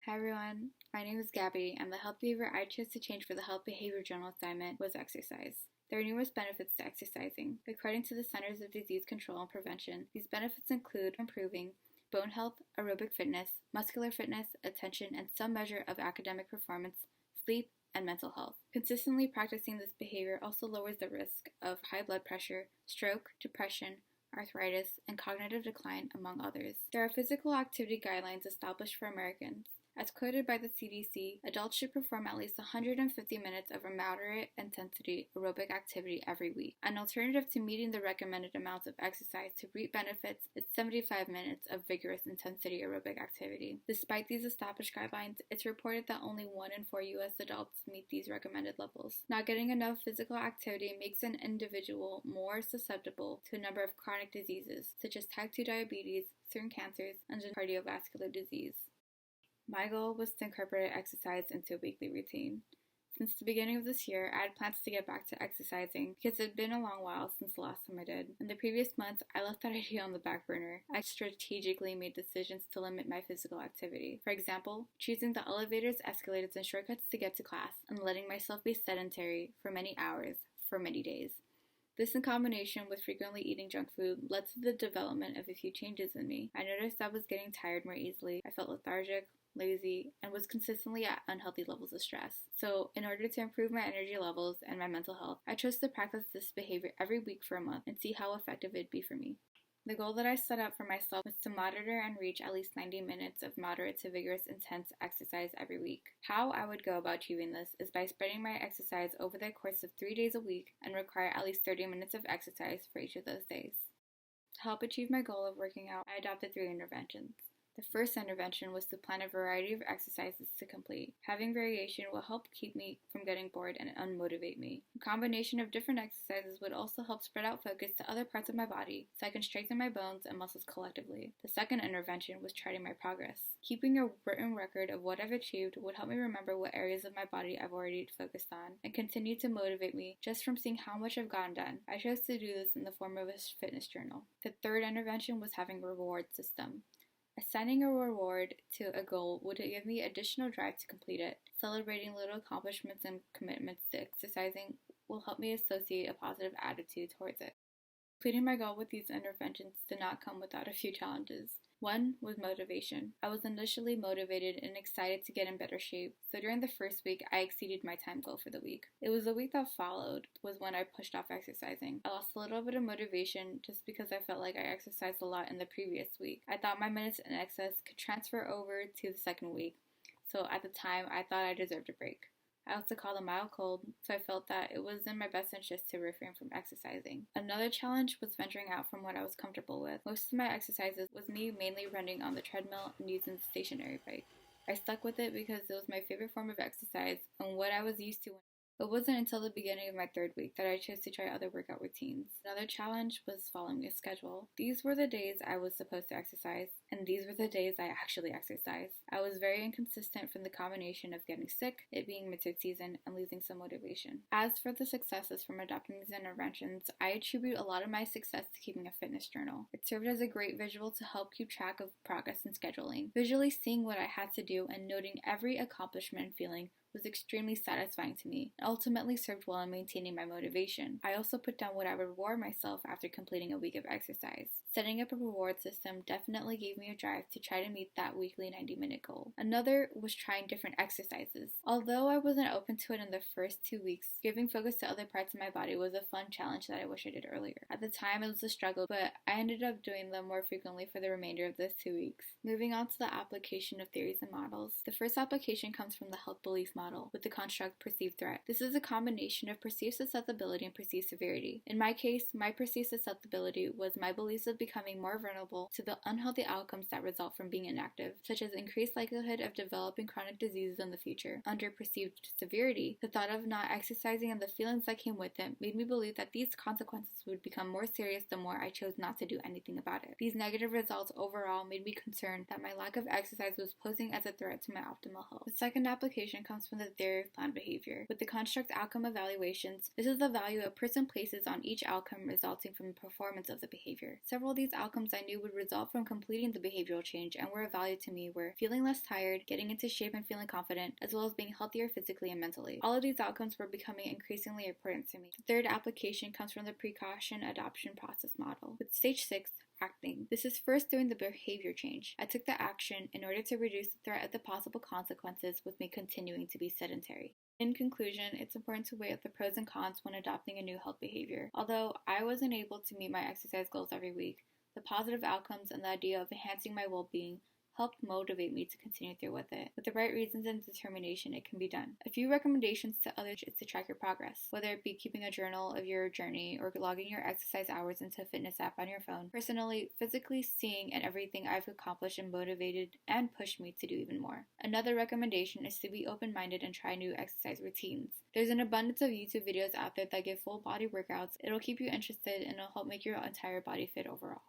Hi everyone, my name is Gabby, and the health behavior I chose to change for the health behavior journal assignment was exercise. There are numerous benefits to exercising. According to the Centers of Disease Control and Prevention, these benefits include improving bone health, aerobic fitness, muscular fitness, attention, and some measure of academic performance, sleep, and mental health. Consistently practicing this behavior also lowers the risk of high blood pressure, stroke, depression, arthritis, and cognitive decline, among others. There are physical activity guidelines established for Americans. As quoted by the CDC, adults should perform at least 150 minutes of a moderate intensity aerobic activity every week. An alternative to meeting the recommended amounts of exercise to reap benefits is 75 minutes of vigorous intensity aerobic activity. Despite these established guidelines, it's reported that only 1 in 4 U.S. adults meet these recommended levels. Not getting enough physical activity makes an individual more susceptible to a number of chronic diseases, such as type 2 diabetes, certain cancers, and cardiovascular disease. My goal was to incorporate exercise into a weekly routine. Since the beginning of this year, I had plans to get back to exercising because it had been a long while since the last time I did. In the previous months, I left that idea on the back burner. I strategically made decisions to limit my physical activity. For example, choosing the elevators, escalators, and shortcuts to get to class, and letting myself be sedentary for many hours, for many days. This, in combination with frequently eating junk food, led to the development of a few changes in me. I noticed I was getting tired more easily. I felt lethargic, lazy, and was consistently at unhealthy levels of stress. So, in order to improve my energy levels and my mental health, I chose to practice this behavior every week for a month and see how effective it'd be for me. The goal that I set up for myself was to monitor and reach at least 90 minutes of moderate to vigorous intense exercise every week. How I would go about achieving this is by spreading my exercise over the course of 3 days a week and require at least 30 minutes of exercise for each of those days. To help achieve my goal of working out, I adopted 3 interventions. The first intervention was to plan a variety of exercises to complete. Having variation will help keep me from getting bored and unmotivate me. A combination of different exercises would also help spread out focus to other parts of my body so I can strengthen my bones and muscles collectively. The second intervention was charting my progress. Keeping a written record of what I've achieved would help me remember what areas of my body I've already focused on and continue to motivate me just from seeing how much I've gotten done. I chose to do this in the form of a fitness journal. The third intervention was having a reward system. Assigning a reward to a goal would give me additional drive to complete it. Celebrating little accomplishments and commitments to exercising will help me associate a positive attitude towards it. Completing my goal with these interventions did not come without a few challenges. One was motivation. I was initially motivated and excited to get in better shape, so during the first week, I exceeded my time goal for the week. It was the week that followed was when I pushed off exercising. I lost a little bit of motivation just because I felt like I exercised a lot in the previous week. I thought my minutes in excess could transfer over to the second week, so at the time, I thought I deserved a break. I also caught a mild cold, so I felt that it was in my best interest to refrain from exercising. Another challenge was venturing out from what I was comfortable with. Most of my exercises was me mainly running on the treadmill and using the stationary bike. I stuck with it because it was my favorite form of exercise and what I was used to. It wasn't until the beginning of my third week that I chose to try other workout routines. Another challenge was following a schedule. These were the days I was supposed to exercise, and these were the days I actually exercised. I was very inconsistent from the combination of getting sick, it being mid-third season, and losing some motivation. As for the successes from adopting these interventions, I attribute a lot of my success to keeping a fitness journal. It served as a great visual to help keep track of progress and scheduling. Visually seeing what I had to do and noting every accomplishment and feeling was extremely satisfying to me and ultimately served well in maintaining my motivation. I also put down what I would reward myself after completing a week of exercise. Setting up a reward system definitely gave me a drive to try to meet that weekly 90-minute goal. Another was trying different exercises. Although I wasn't open to it in the first 2 weeks, giving focus to other parts of my body was a fun challenge that I wish I did earlier. At the time, it was a struggle, but I ended up doing them more frequently for the remainder of those 2 weeks. Moving on to the application of theories and models. The first application comes from the health belief model with the construct perceived threat. This is a combination of perceived susceptibility and perceived severity. In my case, my perceived susceptibility was my beliefs of becoming more vulnerable to the unhealthy outcomes that result from being inactive, such as increased likelihood of developing chronic diseases in the future. Under perceived severity, the thought of not exercising and the feelings that came with it made me believe that these consequences would become more serious the more I chose not to do anything about it. These negative results overall made me concerned that my lack of exercise was posing as a threat to my optimal health. The second application comes from the theory of planned behavior. With the construct outcome evaluations, this is the value a person places on each outcome resulting from the performance of the behavior. Several Several of these outcomes I knew would result from completing the behavioral change and were of value to me were feeling less tired, getting into shape and feeling confident, as well as being healthier physically and mentally. All of these outcomes were becoming increasingly important to me. The third application comes from the precaution adoption process model. With stage 6, acting. This is first doing the behavior change. I took the action in order to reduce the threat of the possible consequences with me continuing to be sedentary. In conclusion, it's important to weigh up the pros and cons when adopting a new health behavior. Although I wasn't able to meet my exercise goals every week, the positive outcomes and the idea of enhancing my well-being helped motivate me to continue through with it. With the right reasons and determination, it can be done. A few recommendations to others is to track your progress, whether it be keeping a journal of your journey or logging your exercise hours into a fitness app on your phone. Personally, physically seeing and everything I've accomplished and motivated and pushed me to do even more. Another recommendation is to be open-minded and try new exercise routines. There's an abundance of YouTube videos out there that give full body workouts. It'll keep you interested and it'll help make your entire body fit overall.